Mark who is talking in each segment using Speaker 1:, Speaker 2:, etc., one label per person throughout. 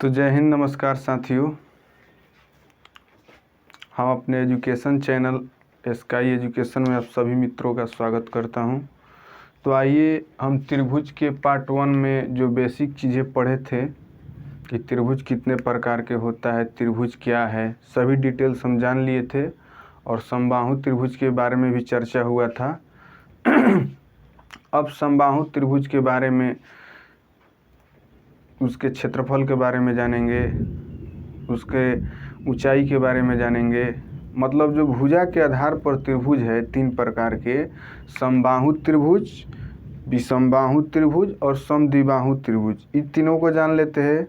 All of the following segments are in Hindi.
Speaker 1: तो जय हिंद, नमस्कार साथियों। हम अपने एजुकेशन चैनल स्काई एजुकेशन में आप सभी मित्रों का स्वागत करता हूं। तो आइए हम त्रिभुज के पार्ट 1 में जो बेसिक चीज़ें पढ़े थे कि त्रिभुज कितने प्रकार के होता है, त्रिभुज क्या है, सभी डिटेल्स हम जान लिए थे और समबाहु त्रिभुज के बारे में भी चर्चा हुआ था। अब समबाहु त्रिभुज के बारे में, उसके क्षेत्रफल के बारे में जानेंगे, उसके ऊंचाई के बारे में जानेंगे। मतलब जो भुजा के आधार पर त्रिभुज है 3 प्रकार के, समबाहु त्रिभुज, विषमबाहु त्रिभुज और समद्विबाहु त्रिभुज, इन तीनों को जान लेते हैं।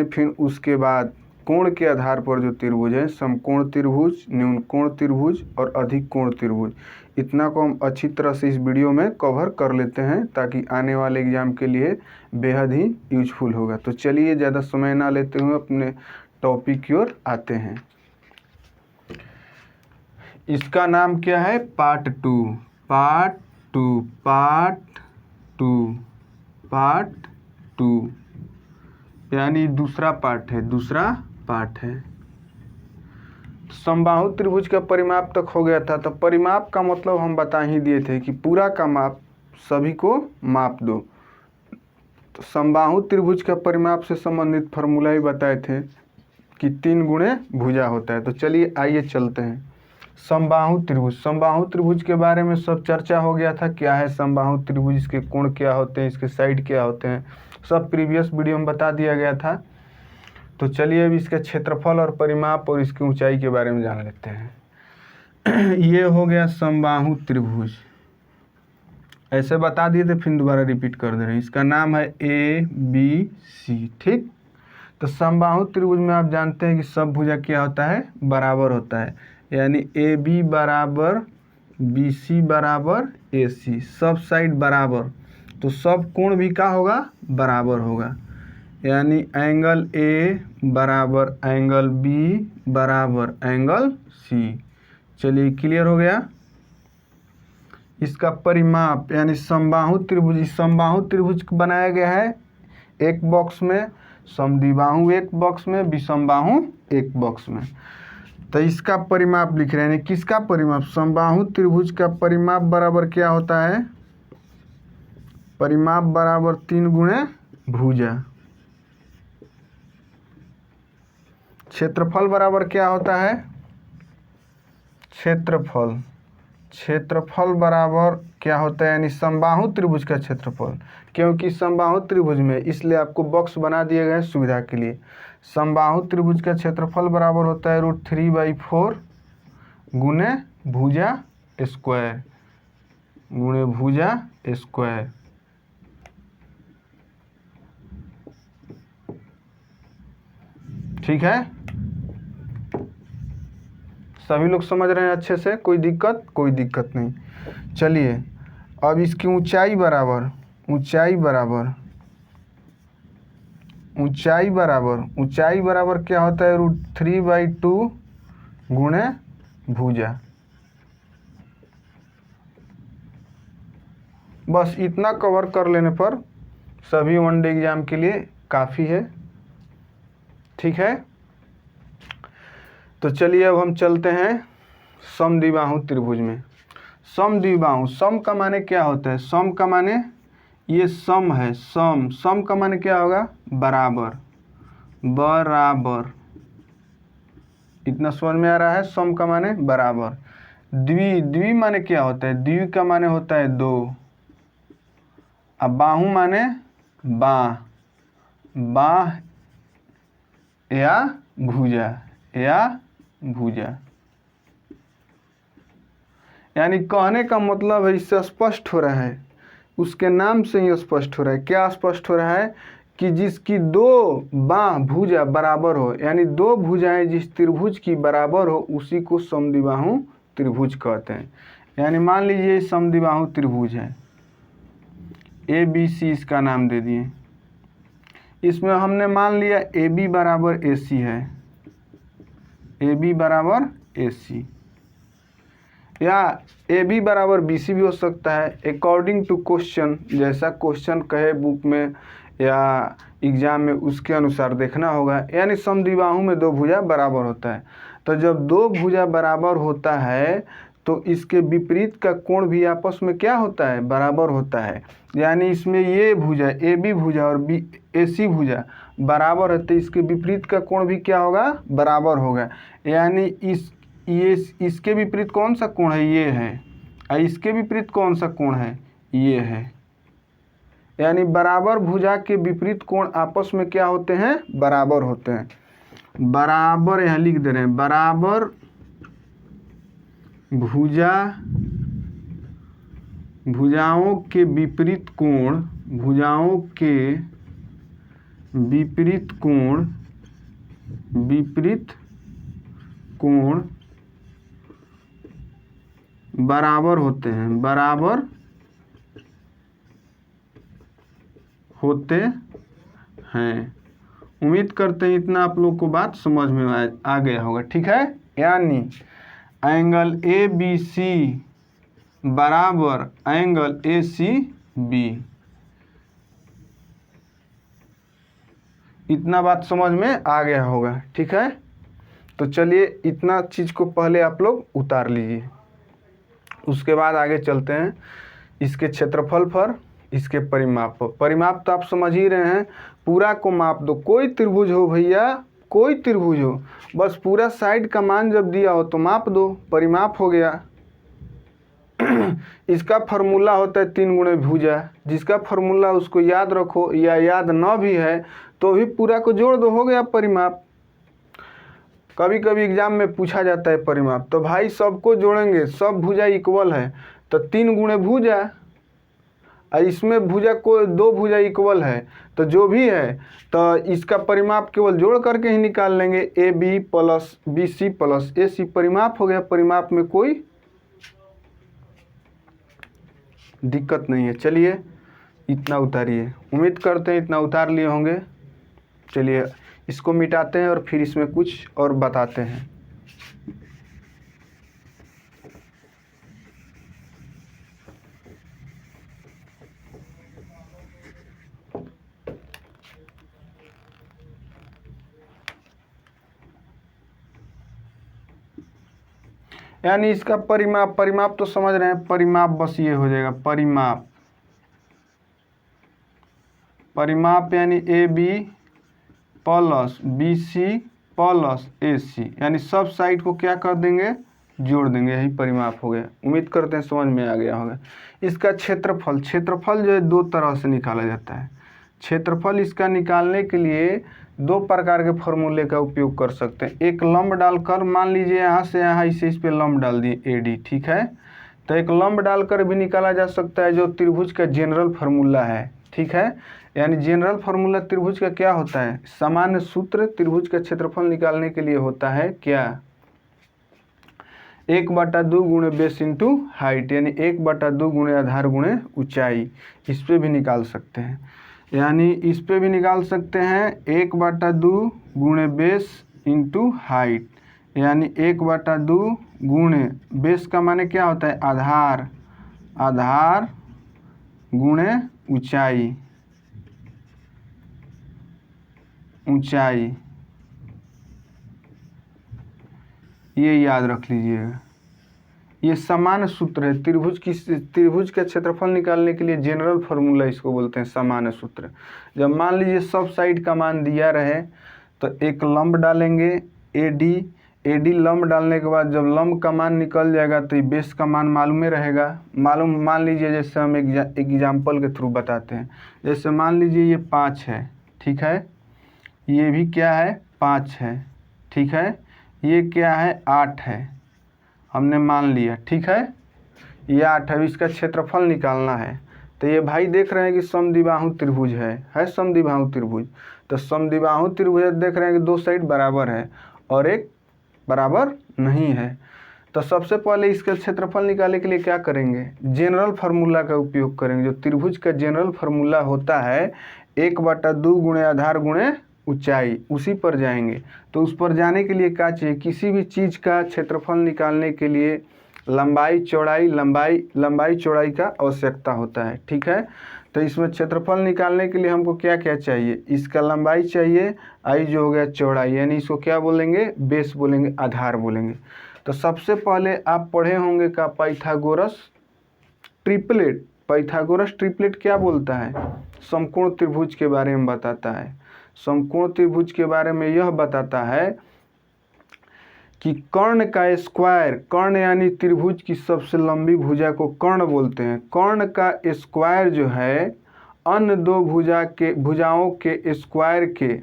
Speaker 1: फिर उसके बाद कोण के आधार पर जो त्रिभुज है, समकोण त्रिभुज, न्यून कोण त्रिभुज और अधिक कोण त्रिभुज, इतना को हम अच्छी तरह से इस वीडियो में कवर कर लेते हैं ताकि आने वाले एग्जाम के लिए बेहद ही यूजफुल होगा। तो चलिए ज़्यादा समय ना लेते हुए अपने टॉपिक की ओर आते हैं। इसका नाम क्या है? पार्ट टू, यानी दूसरा पार्ट है। समबाहु त्रिभुज का परिमाप तक हो गया था। तो परिमाप का मतलब हम बता ही दिए थे कि पूरा का माप, सभी को माप दो। तो समबाहु त्रिभुज का परिमाप से संबंधित फार्मूला ही बताए थे कि 3 गुणे भुजा होता है। तो चलिए आइए चलते हैं। समबाहु त्रिभुज के बारे में सब चर्चा हो गया था। क्या है समबाहु त्रिभुज, इसके कोण क्या होते हैं, इसके साइड क्या होते हैं, सब प्रीवियस वीडियो में बता दिया गया था। तो चलिए अब इसके क्षेत्रफल और परिमाप और इसकी ऊंचाई के बारे में जान लेते हैं। ये हो गया समबाहु त्रिभुज, ऐसे बता दिए थे, फिर दोबारा रिपीट कर दे रहे हैं। इसका नाम है ABC, ठीक। तो समबाहु त्रिभुज में आप जानते हैं कि सब भुजा क्या होता है? बराबर होता है, यानी AB बराबर BC बराबर AC, सब साइड बराबर। तो सब कोण भी क्या होगा? बराबर होगा, यानी एंगल A बराबर एंगल B बराबर एंगल C। चलिए क्लियर हो गया। इसका परिमाप यानी समबाहु त्रिभुज बनाया गया है एक बॉक्स में, समद्विबाहु एक बॉक्स में, विषमबाहु एक बॉक्स में। तो इसका परिमाप लिख रहे हैं। किसका परिमाप? समबाहु त्रिभुज का परिमाप बराबर क्या होता है? परिमाप बराबर 3 गुणे भुजा। क्षेत्रफल बराबर क्या होता है? क्षेत्रफल बराबर क्या होता है? यानी समबाहु त्रिभुज का क्षेत्रफल, क्योंकि समबाहु त्रिभुज में, इसलिए आपको बॉक्स बना दिए गए सुविधा के लिए। समबाहु त्रिभुज का क्षेत्रफल बराबर होता है √3/4 गुणे भुजा स्क्वायर, ठीक है। सभी लोग समझ रहे हैं अच्छे से? कोई दिक्कत नहीं। चलिए अब इसकी ऊंचाई बराबर क्या होता है? √3/2 गुणे भुजा। बस इतना कवर कर लेने पर सभी वनडे एग्जाम के लिए काफ़ी है, ठीक है। तो चलिए अब हम चलते हैं समद्विबाहु त्रिभुज में। सम का माने क्या होता है? सम का माने ये सम है, सम का माने क्या होगा? बराबर। इतना समझ में आ रहा है? सम का माने बराबर। द्वि माने क्या होता है? द्वि का माने होता है 2। अब बाहु माने बाह या भुजा। यानी कहने का मतलब है, इससे स्पष्ट हो रहा है, उसके नाम से ही स्पष्ट हो रहा है। क्या स्पष्ट हो रहा है? कि जिसकी 2 बाह भुजा बराबर हो, यानी 2 भुजाएं जिस त्रिभुज की बराबर हो, उसी को समद्विबाहु त्रिभुज कहते हैं। यानी मान लीजिए समद्विबाहु त्रिभुज है, ABC इसका नाम दे दिए। इसमें हमने मान लिया AB बराबर AC है, AB बराबर AC। या ए बी बराबर बी सी भी हो सकता है अकॉर्डिंग टू क्वेश्चन, जैसा क्वेश्चन कहे बुक में या एग्जाम में उसके अनुसार देखना होगा। यानी समद्विबाहु में दो भुजा बराबर होता है। तो जब दो भुजा बराबर होता है तो इसके विपरीत का कोण भी आपस में क्या होता है, बराबर होता है। यानी इसमें ये भुजा ए बी भुजा और बी ए सी भुजा बराबर है तो इसके विपरीत का कोण भी क्या होगा, बराबर होगा। यानी इसके विपरीत कौन सा कोण है, ये है, और इसके विपरीत कौन सा कोण है, ये है। यानी बराबर भुजा के विपरीत कोण आपस में क्या होते हैं, बराबर होते हैं। बराबर यहाँ लिख दे रहे हैं, बराबर भुजाओं के विपरीत कोण, भुजाओं के विपरीत कोण बराबर होते हैं, बराबर होते हैं। उम्मीद करते हैं इतना आप लोग को बात समझ में आ गया होगा, ठीक है। यानी एंगल ए बी सी बराबर एंगल ए सी बी, इतना बात समझ में आ गया होगा, ठीक है। तो चलिए इतना चीज़ को पहले आप लोग उतार लीजिए, उसके बाद आगे चलते हैं इसके क्षेत्रफल पर, इसके परिमाप पर। परिमाप तो आप समझ ही रहे हैं, पूरा को माप दो। कोई त्रिभुज हो भैया, कोई त्रिभुज हो, बस पूरा साइड का मान जब दिया हो तो माप दो, परिमाप हो गया। इसका फॉर्मूला होता है 3 गुणे भुजा, जिसका फॉर्मूला उसको याद रखो, या याद न भी है तो भी पूरा को जोड़ दो, हो गया परिमाप। कभी कभी एग्जाम में पूछा जाता है परिमाप, तो भाई सबको जोड़ेंगे, सब भुजा इक्वल है तो 3 गुणे भुजा, और इसमें भुजा को 2 भुजा इक्वल है तो जो भी है तो इसका परिमाप केवल जोड़ करके ही निकाल लेंगे। A B plus B C plus A C परिमाप हो गया। परिमाप में कोई दिक्कत नहीं है। चलिए इतना उतारिए, उम्मीद करते हैं इतना उतार लिए होंगे। चलिए इसको मिटाते हैं और फिर इसमें कुछ और बताते हैं। यानी इसका परिमाप तो समझ रहे हैं, परिमाप बस ये हो जाएगा, परिमाप यानी A B plus B C plus A C, यानी सब साइड को क्या कर देंगे, जोड़ देंगे, यही परिमाप हो गया। उम्मीद करते हैं समझ में आ गया होगा। इसका क्षेत्रफल जो है 2 तरह से निकाला जाता है। क्षेत्रफल इसका निकालने के लिए 2 प्रकार के फॉर्मूले का उपयोग कर सकते हैं। एक लंब डालकर, मान लीजिए यहाँ से यहाँ इस पे लंब डाल दिए ए डी, ठीक है, तो एक लंब डालकर भी निकाला जा सकता है, जो त्रिभुज का जनरल फार्मूला है, ठीक है। यानी जनरल फार्मूला त्रिभुज का क्या होता है, सामान्य सूत्र त्रिभुज का क्षेत्रफल निकालने के लिए होता है क्या, 1/2 गुणे बेस इंटू हाइट, यानी 1/2 गुणे आधार गुणे ऊंचाई। इस पे भी निकाल सकते हैं, यानी इस पे भी निकाल सकते हैं 1/2 गुणे बेस इंटू हाइट, यानी 1/2 गुणे बेस का माने क्या होता है, आधार गुणे ऊंचाई, ये याद रख लीजिएगा। ये सामान्य सूत्र है त्रिभुज का क्षेत्रफल निकालने के लिए जनरल फार्मूला इसको बोलते हैं, सामान्य सूत्र। जब मान लीजिए सब साइड का मान दिया रहे तो एक लंब डालेंगे एडी लंब डालने के बाद जब लंब का मान निकल जाएगा तो ये बेस का मान मालूम रहेगा। मान लीजिए जैसे हम एग्जाम्पल के थ्रू बताते हैं, जैसे मान लीजिए ये 5 है, ठीक है, ये भी क्या है 5 है, ठीक है, ये क्या है 8 है, हमने मान लिया, ठीक है, ये 8 है। इसका क्षेत्रफल निकालना है तो ये भाई देख रहे हैं कि समद्विबाहु त्रिभुज है समद्विबाहु त्रिभुज। तो समद्विबाहु त्रिभुज देख रहे हैं कि 2 साइड बराबर है और एक बराबर नहीं है। तो सबसे पहले इसका क्षेत्रफल निकालने के लिए क्या करेंगे, जनरल फार्मूला का उपयोग करेंगे। जो त्रिभुज का जनरल फार्मूला होता है 1/2 गुणे आधार गुणे ऊंचाई, उसी पर जाएंगे। तो उस पर जाने के लिए क्या चाहिए, किसी भी चीज़ का क्षेत्रफल निकालने के लिए लंबाई चौड़ाई का आवश्यकता होता है। ठीक है, तो इसमें क्षेत्रफल निकालने के लिए हमको क्या क्या चाहिए, इसका लंबाई चाहिए, आई जो हो गया चौड़ाई, यानी इसको क्या बोलेंगे, बेस बोलेंगे, आधार बोलेंगे। तो सबसे पहले आप पढ़े होंगे का पाइथागोरस ट्रिपलेट। पाइथागोरस ट्रिपलेट क्या बोलता है, समकोण त्रिभुज के बारे में बताता है। समकोण त्रिभुज के बारे में यह बताता है कि कर्ण का स्क्वायर, कर्ण यानी त्रिभुज की सबसे लंबी भुजा को कर्ण बोलते हैं। कर्ण का स्क्वायर जो है अन्य दो भुजाओं के स्क्वायर के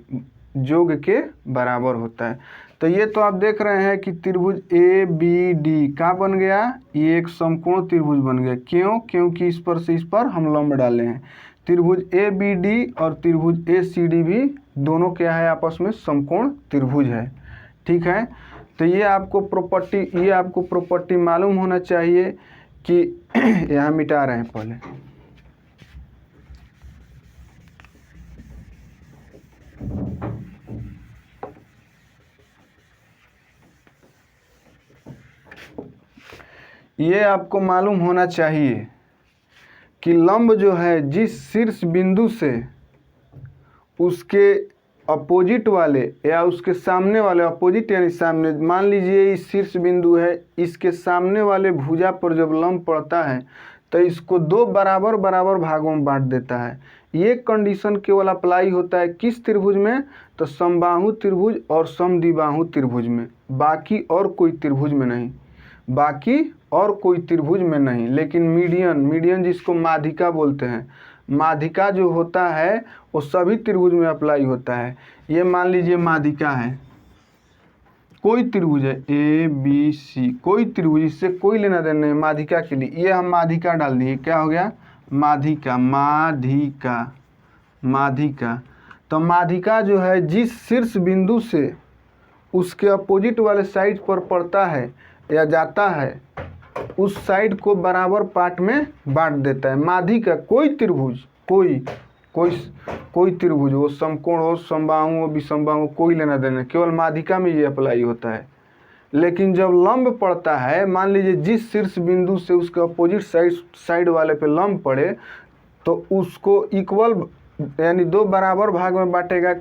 Speaker 1: योग के बराबर होता है। तो ये तो आप देख रहे हैं कि त्रिभुज ए बी डी का बन गया, ये एक समकोण त्रिभुज बन गया। क्यों, क्योंकि इस पर से इस पर हम लंब डाले हैं। त्रिभुज ए बी डी और त्रिभुज ए सी डी भी दोनों क्या है, आपस में समकोण त्रिभुज है। ठीक है, तो ये आपको प्रॉपर्टी मालूम होना चाहिए कि यहाँ मिटा रहे हैं पहले। ये आपको मालूम होना चाहिए कि लंब जो है जिस शीर्ष बिंदु से उसके अपोजिट वाले या उसके सामने वाले, अपोजिट यानी सामने, मान लीजिए इस शीर्ष बिंदु है, इसके सामने वाले भुजा पर जब लंब पड़ता है तो इसको दो बराबर बराबर भागों में बांट देता है। ये कंडीशन केवल अप्लाई होता है किस त्रिभुज में, तो समबाहु त्रिभुज और समद्विबाहु त्रिभुज में, बाकी और कोई त्रिभुज में नहीं, बाकी और कोई त्रिभुज में नहीं। लेकिन मीडियन जिसको माध्यिका बोलते हैं, माध्यिका जो होता है वो सभी त्रिभुज में अप्लाई होता है। ये मान लीजिए माध्यिका है, कोई त्रिभुज है ए बी सी, कोई त्रिभुज, इससे कोई लेना देना नहीं माध्यिका के लिए। ये हम माध्यिका डाल दिए, क्या हो गया, माध्यिका। तो माध्यिका जो है जिस शीर्ष बिंदु से उसके अपोजिट वाले साइड पर पड़ता है या जाता है, उस साइड को बराबर पार्ट में बांट देता है। माध्यिका कोई त्रिभुज, कोई त्रिभुज, वो समकोण हो, समबाहु हो, विषमबाहु, कोई लेना देना, केवल माध्यिका में ये अप्लाई होता है। लेकिन जब लंब पड़ता है, मान लीजिए जिस शीर्ष बिंदु से उसके अपोजिट साइड वाले पे लंब पड़े, तो उसको इक्वल यानी दो बराबर भाग में बांटेगा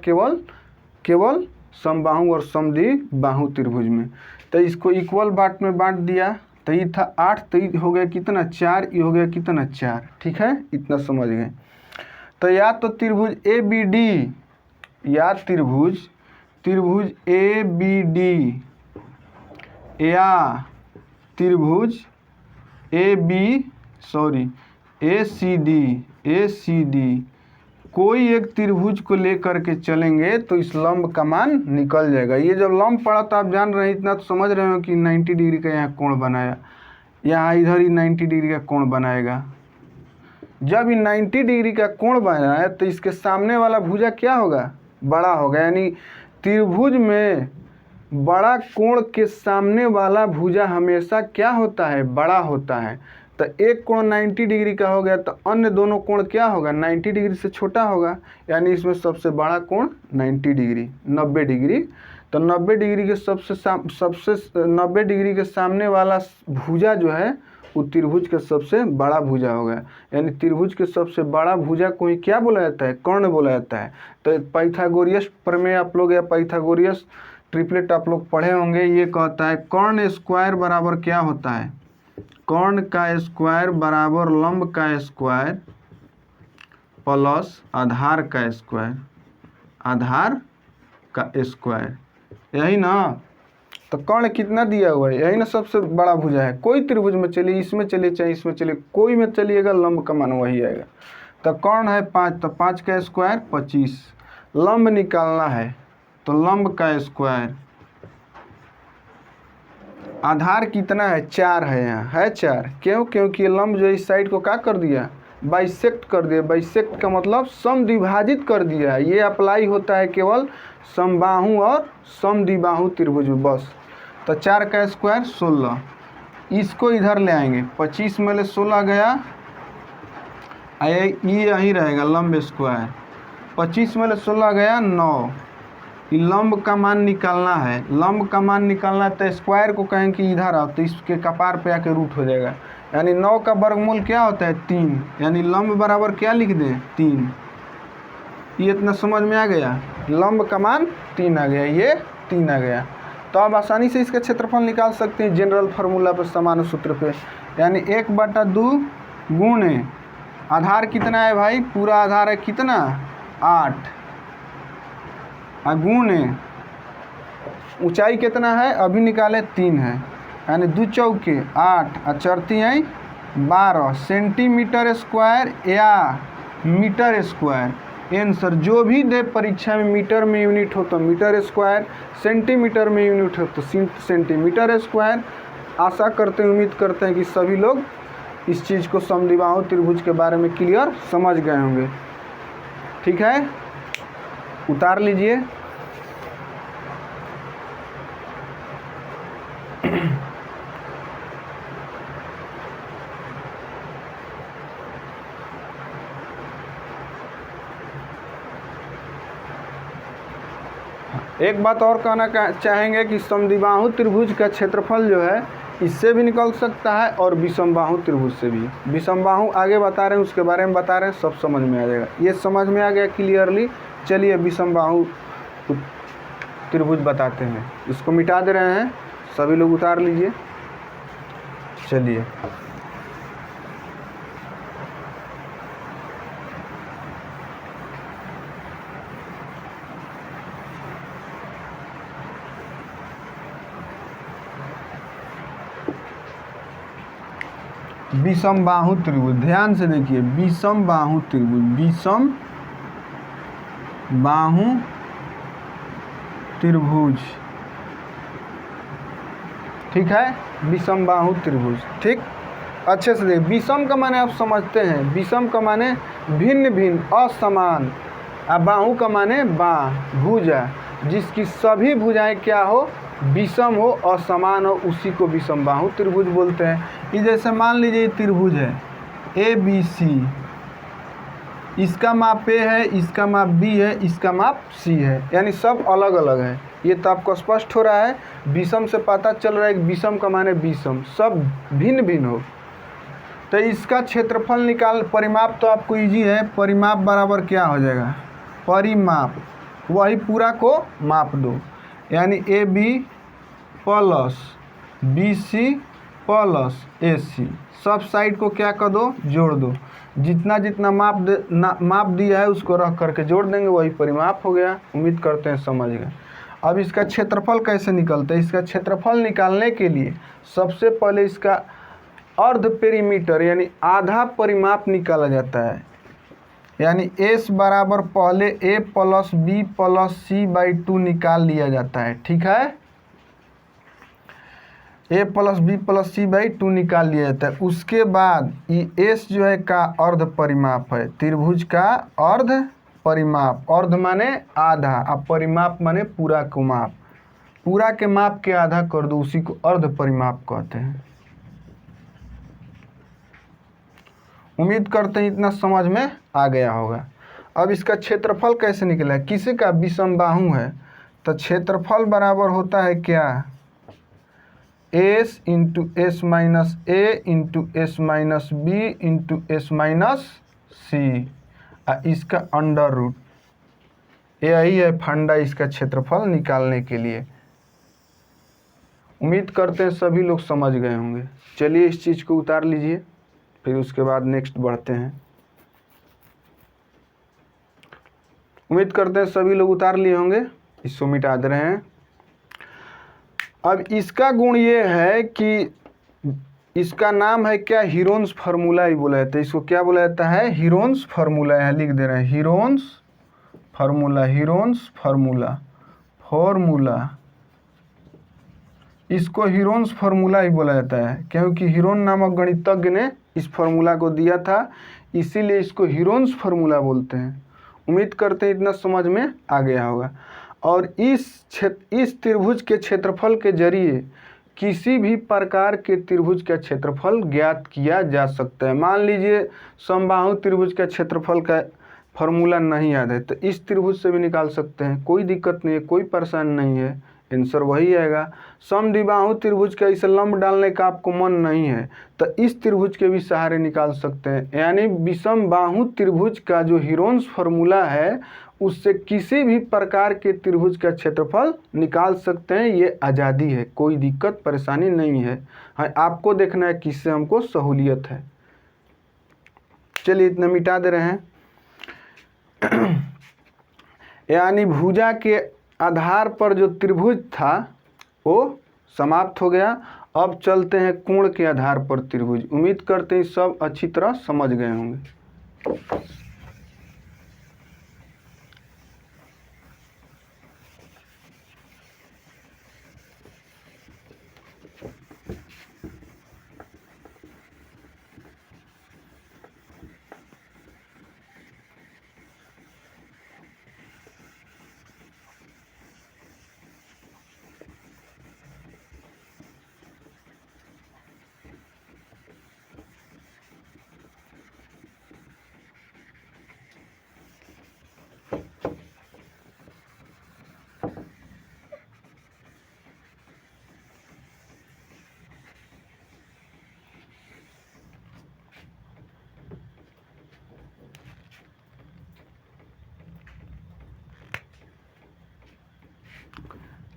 Speaker 1: केवल समबाहु और समद्विबाहु त्रिभुज में। तो इसको इक्वल पार्ट में बांट दिया, तो ये था 8, तो ये हो गया कितना 4, ये हो गया कितना 4। ठीक है, इतना समझ गए। तो या तो त्रिभुज ए बी डी, या त्रिभुज ए बी डी, या त्रिभुज ए सी डी, कोई एक त्रिभुज को लेकर के चलेंगे तो इस लंब का मान निकल जाएगा। ये जब लंब पड़ा तो आप जान रहे हैं, इतना तो समझ रहे हो कि 90 डिग्री का यहाँ कोण बनाया, यहाँ इधर ही 90 डिग्री का कोण बनाएगा। जब ये 90 डिग्री का कोण बनाया तो इसके सामने वाला भुजा क्या होगा, बड़ा होगा। यानी त्रिभुज में बड़ा कोण के सामने वाला भुजा हमेशा क्या होता है, बड़ा होता है। तो एक कोण 90 डिग्री का हो गया तो अन्य दोनों कोण क्या होगा, 90 डिग्री से छोटा होगा। यानी इसमें सबसे बड़ा कोण 90 डिग्री। तो 90 डिग्री के सबसे 90 डिग्री के सामने वाला भुजा जो है वो त्रिभुज का सबसे बड़ा भुजा होगा। यानी त्रिभुज के सबसे बड़ा भुजा को ही क्या बोला जाता है, कर्ण बोला जाता है। तो पाइथागोरियस प्रमेय आप लोग या पाइथागोरियस ट्रिपलेट आप लोग पढ़े होंगे। ये कहता है कर्ण स्क्वायर बराबर क्या होता है, कर्ण का स्क्वायर बराबर लंब का स्क्वायर प्लस आधार का स्क्वायर, यही ना। तो कर्ण कितना दिया हुआ है, यही ना सबसे बड़ा भुजा है। कोई त्रिभुज में चलिए, इसमें चलिए चाहे इसमें चलिए, कोई में चलिएगा लंब का मान वही आएगा। तो कर्ण है 5, तो 5 का स्क्वायर 25। लंब निकालना है तो लंब का स्क्वायर, आधार कितना है 4 है, यहाँ है 4। क्यों, क्योंकि लंब जो इस साइड को क्या कर दिया, बाइसेक्ट कर दिया। बाइसेक्ट का मतलब समद्विभाजित कर दिया। ये अप्लाई होता है केवल समबाहु और समद्विबाहु त्रिभुज में बस। तो 4 का स्क्वायर 16, इसको इधर ले आएंगे, 25 में ले 16 गया, ये यही रहेगा लंब स्क्वायर। 25 में ले 16 गया 9, लंब का मान निकालना है, लंब का मान निकालना है तो स्क्वायर को कहें कि इधर आओ तो इसके कपार पे आके रूट हो जाएगा। यानी 9 का वर्गमूल क्या होता है 3, यानी लंब बराबर क्या लिख दें 3। ये इतना समझ में आ गया, लंब का मान 3 आ गया, ये 3 आ गया। तो आप आसानी से इसका क्षेत्रफल निकाल सकते हैं जनरल फार्मूला पर, समान सूत्र पे। यानी 1/2 गुणे आधार कितना है भाई, पूरा आधार है कितना 8, गुणे ऊंचाई कितना है अभी निकाले 3 है, यानी 2 चौके 8 और 4 तिहाई 12 सेंटीमीटर स्क्वायर या मीटर स्क्वायर। आंसर जो भी दे परीक्षा में, मीटर में यूनिट हो तो मीटर स्क्वायर, सेंटीमीटर में यूनिट हो तो सेंटीमीटर स्क्वायर। आशा करते हैं, उम्मीद करते हैं कि सभी लोग इस चीज़ को समद्विबाहु त्रिभुज के बारे में क्लियर समझ गए होंगे। ठीक है, उतार लीजिए। एक बात और कहना चाहेंगे कि समद्विबाहु त्रिभुज का क्षेत्रफल जो है इससे भी निकल सकता है और विषमबाहु त्रिभुज से भी। विषमबाहु आगे बता रहे हैं, उसके बारे में बता रहे हैं, सब समझ में आ जाएगा। ये समझ में आ गया क्लियरली। चलिए विषमबाहु त्रिभुज बताते हैं, इसको मिटा दे रहे हैं, सभी लोग उतार लीजिए। चलिए विषमबाहु त्रिभुज, ध्यान से देखिए, विषमबाहु त्रिभुज, विषमबाहु त्रिभुज, ठीक है, विषमबाहु त्रिभुज। ठीक, अच्छे से देखिए, विषम का माने आप समझते हैं, विषम का माने भिन्न भिन्न, असमान, और बाहु का माने भुजा, जिसकी सभी भुजाएं क्या हो, विषम हो, असमान हो, उसी को विषमबाहु त्रिभुज बोलते हैं। ये जैसे मान लीजिए त्रिभुज है ABC, इसका माप A है, इसका माप B है, इसका माप C है, यानी सब अलग अलग है। ये तो आपको स्पष्ट हो रहा है, विषम से पता चल रहा है कि विषम का माने विषम, सब भिन्न भिन्न हो। तो इसका क्षेत्रफल निकाल, परिमाप तो आपको इजी है, परिमाप बराबर क्या हो जाएगा, परिमाप वही पूरा को माप दो, यानी AB plus BC plus AC, सब साइड को क्या कर दो, जोड़ दो। जितना जितना माप दिया है उसको रख करके जोड़ देंगे, वही परिमाप हो गया। उम्मीद करते हैं समझ गए। अब इसका क्षेत्रफल कैसे निकलता है, इसका क्षेत्रफल निकालने के लिए सबसे पहले इसका अर्ध पेरीमीटर यानी आधा परिमाप निकाला जाता है। यानी S बराबर पहले A plus B plus C/2 निकाल लिया जाता है। ठीक है, A plus B plus C/2 निकाल लिया जाता है। उसके बाद ये S जो है का अर्ध परिमाप है, त्रिभुज का अर्ध परिमाप, अर्ध माने आधा, अब परिमाप माने पूरा को माप, पूरा के माप के आधा कर दो, उसी को अर्ध परिमाप कहते हैं। उम्मीद करते हैं इतना समझ में आ गया होगा। अब इसका क्षेत्रफल कैसे निकला है, किसी का विषमबाहु है तो क्षेत्रफल बराबर होता है क्या, S into S minus A into S minus B into S minus C, इसका अंडर रूट। यही है फंडा इसका क्षेत्रफल निकालने के लिए। उम्मीद करते हैं सभी लोग समझ गए होंगे। चलिए इस चीज़ को उतार लीजिए, फिर उसके बाद नेक्स्ट बढ़ते हैं। उम्मीद करते हैं सभी लोग उतार लिए होंगे, इसको मिटा दे रहे हैं। अब इसका गुण ये है कि इसका नाम है क्या, हीरोन्स फार्मूला ही बोला जाता है। इसको क्या बोला जाता है, हीरोन्स फार्मूला, यहाँ लिख दे रहे हैं Heron's formula, Heron's formula, formula, इसको हीरोन्स फार्मूला ही बोला जाता है, क्योंकि हीरोन नामक गणितज्ञ ने इस फार्मूला को दिया था, इसीलिए इसको हीरोन्स फार्मूला बोलते हैं। उम्मीद करते हैं इतना समझ में आ गया होगा। और इस त्रिभुज के क्षेत्रफल के जरिए किसी भी प्रकार के त्रिभुज का क्षेत्रफल ज्ञात किया जा सकता है। मान लीजिए समबाहु त्रिभुज का क्षेत्रफल का फॉर्मूला नहीं याद है तो इस त्रिभुज से भी निकाल सकते हैं, कोई दिक्कत नहीं है, कोई परेशानी नहीं है, आंसर वही आएगा। समद्विबाहु त्रिभुज का इसे लंब डालने का आपको मन नहीं है तो इस त्रिभुज के भी सहारे निकाल सकते हैं, यानी विषम बाहु त्रिभुज का जो हीरोन्स फॉर्मूला है उससे किसी भी प्रकार के त्रिभुज का क्षेत्रफल निकाल सकते हैं। ये आज़ादी है, कोई दिक्कत परेशानी नहीं है। हाँ, आपको देखना है किससे हमको सहूलियत है। चलिए इतना मिटा दे रहे हैं। यानी भुजा के आधार पर जो त्रिभुज था वो समाप्त हो गया। अब चलते हैं कोण के आधार पर त्रिभुज। उम्मीद करते हैं सब अच्छी तरह समझ गए होंगे।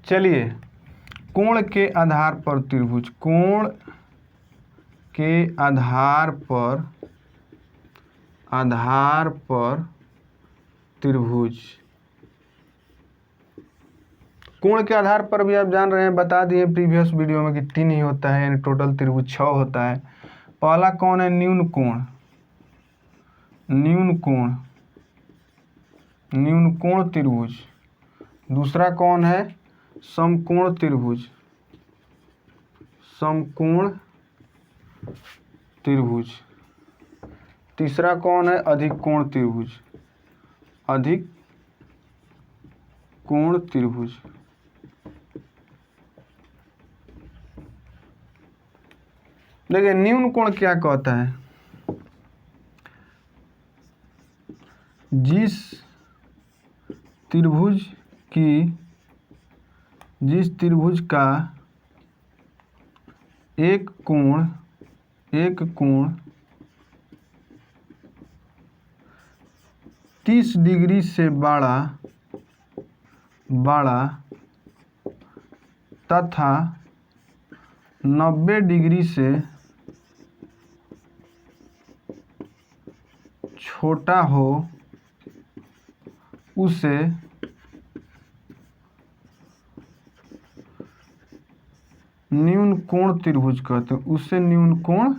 Speaker 1: चलिए कोण के आधार पर त्रिभुज, कोण के आधार पर त्रिभुज। कोण के आधार पर भी आप जान रहे हैं, बता दिए प्रीवियस वीडियो में कि 3 ही होता है, यानी टोटल त्रिभुज 6 होता है। पहला कौन है? न्यून कोण, न्यून कोण, न्यून कोण त्रिभुज। दूसरा कौन है? समकोण त्रिभुज, समकोण त्रिभुज। तीसरा कौन है? अधिक कोण त्रिभुज, अधिक कोण त्रिभुज। देखिए न्यून कोण क्या कहता है? जिस त्रिभुज का एक कोण 30 डिग्री से बड़ा तथा 90 डिग्री से छोटा हो उसे न्यून कोण त्रिभुज कहते हैं, उसे न्यून कोण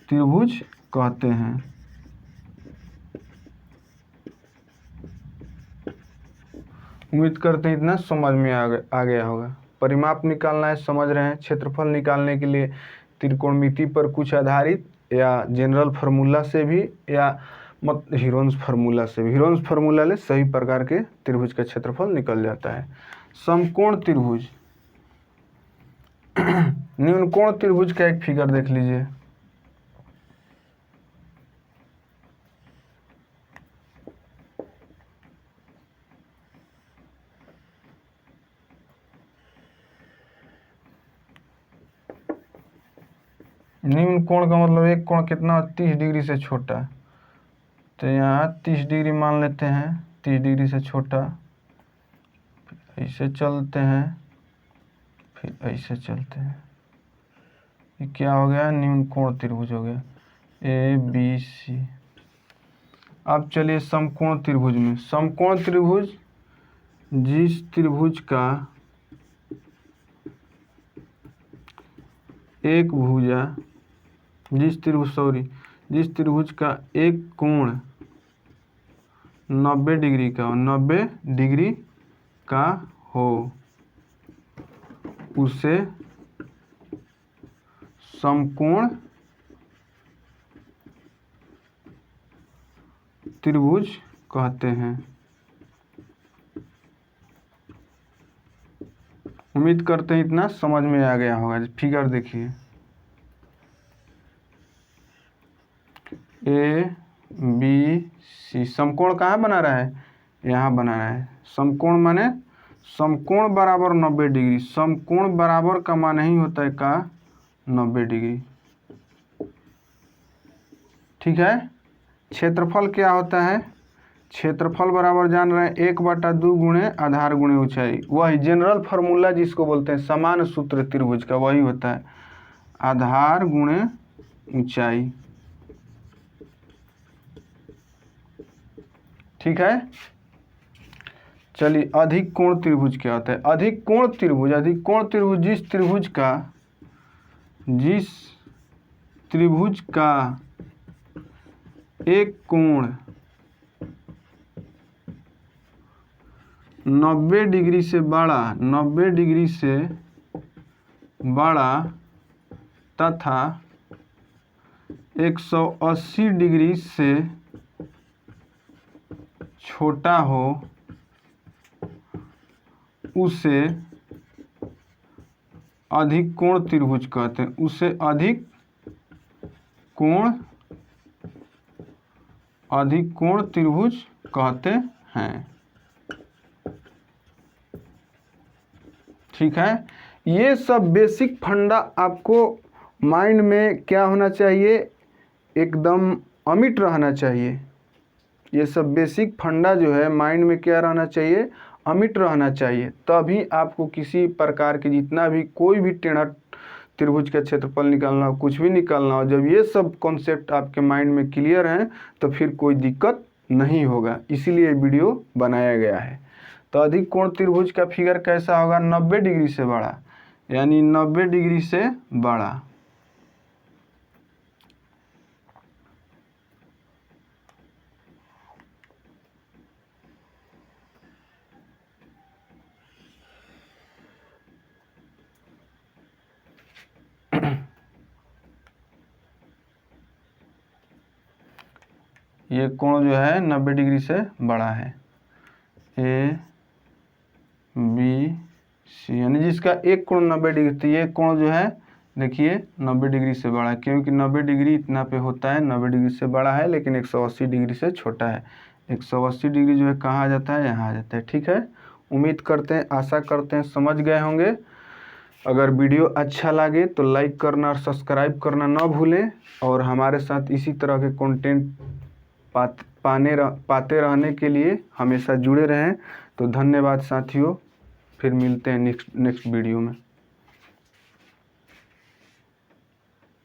Speaker 1: त्रिभुज कहते हैं। उम्मीद करते हैं इतना समझ में आ गया होगा। परिमाप निकालना है, समझ रहे हैं। क्षेत्रफल निकालने के लिए त्रिकोणमिति पर कुछ आधारित या जनरल फार्मूला से भी या हीरोन्स फार्मूला से भी, हीरोन्स फार्मूला ले सभी प्रकार के त्रिभुज का क्षेत्रफल निकल जाता है। समकोण त्रिभुज, न्यून कोण त्रिभुज का एक फिगर देख लीजिए। न्यून कोण का मतलब एक कोण कितना? 30 डिग्री से छोटा। तो यहाँ 30 डिग्री मान लेते हैं, 30 डिग्री से छोटा। ऐसे चलते हैं, फिर ऐसे चलते हैं, ये क्या हो गया? न्यून कोण त्रिभुज हो गया, ABC। अब चलिए समकोण त्रिभुज में। समकोण त्रिभुज जिस त्रिभुज का एक भुजा, जिस त्रिभुज का एक कोण 90 डिग्री का हो, 90 डिग्री का हो उसे समकोण त्रिभुज कहते हैं। उम्मीद करते हैं इतना समझ में आ गया होगा। फिगर देखिए, बी सी। समकोण कहाँ बना रहा है, यहाँ बना रहा है। समकोण माने समकोण बराबर 90 डिग्री। समकोण बराबर का मान ही होता है का 90 डिग्री। ठीक है। क्षेत्रफल क्या होता है, क्षेत्रफल बराबर जान रहे हैं 1/2 गुणे आधार गुणे ऊंचाई। वही जनरल फार्मूला जिसको बोलते हैं समान सूत्र त्रिभुज का, वही होता है आधार गुणे ऊंचाई। ठीक है। चलिए अधिक कोण त्रिभुज क्या होता है। अधिक कोण त्रिभुज, अधिक कोण त्रिभुज जिस त्रिभुज का एक कोण 90 डिग्री से बड़ा, 90 डिग्री से बड़ा तथा 180 डिग्री से छोटा हो, उसे अधिक कोण त्रिभुज कहते हैं। उसे अधिक कोण त्रिभुज कहते हैं। ठीक है। ये सब बेसिक फंडा आपको माइंड में क्या होना चाहिए, एकदम अमिट रहना चाहिए। ये सब बेसिक फंडा जो है माइंड में क्या रहना चाहिए, अमिट रहना चाहिए। तभी आपको किसी प्रकार के जितना भी कोई भी टेढ़ा त्रिभुज का क्षेत्रफल निकालना हो, कुछ भी निकालना हो, जब ये सब कॉन्सेप्ट आपके माइंड में क्लियर हैं तो फिर कोई दिक्कत नहीं होगा। इसीलिए वीडियो बनाया गया है। तो अधिक कोण त्रिभुज का फिगर कैसा होगा, 90 डिग्री से बड़ा, यानी 90 डिग्री से बड़ा। ये कोण जो है 90 डिग्री से बड़ा है, ए बी सी, यानी जिसका एक कोण 90 डिग्री, तो ये कोण जो है देखिए 90 डिग्री से बड़ा है, क्योंकि 90 डिग्री इतना पे होता है, 90 डिग्री से बड़ा है, लेकिन 180 डिग्री से छोटा है। 180 डिग्री जो है कहाँ आ जाता है, यहाँ आ जाता है। ठीक है। उम्मीद करते हैं, आशा करते हैं समझ गए होंगे। अगर वीडियो अच्छा लगे तो लाइक करना और सब्सक्राइब करना ना भूलें, और हमारे साथ इसी तरह के कंटेंट पाते रहने के लिए हमेशा जुड़े रहें। तो धन्यवाद साथियों, फिर मिलते हैं नेक्स्ट वीडियो में।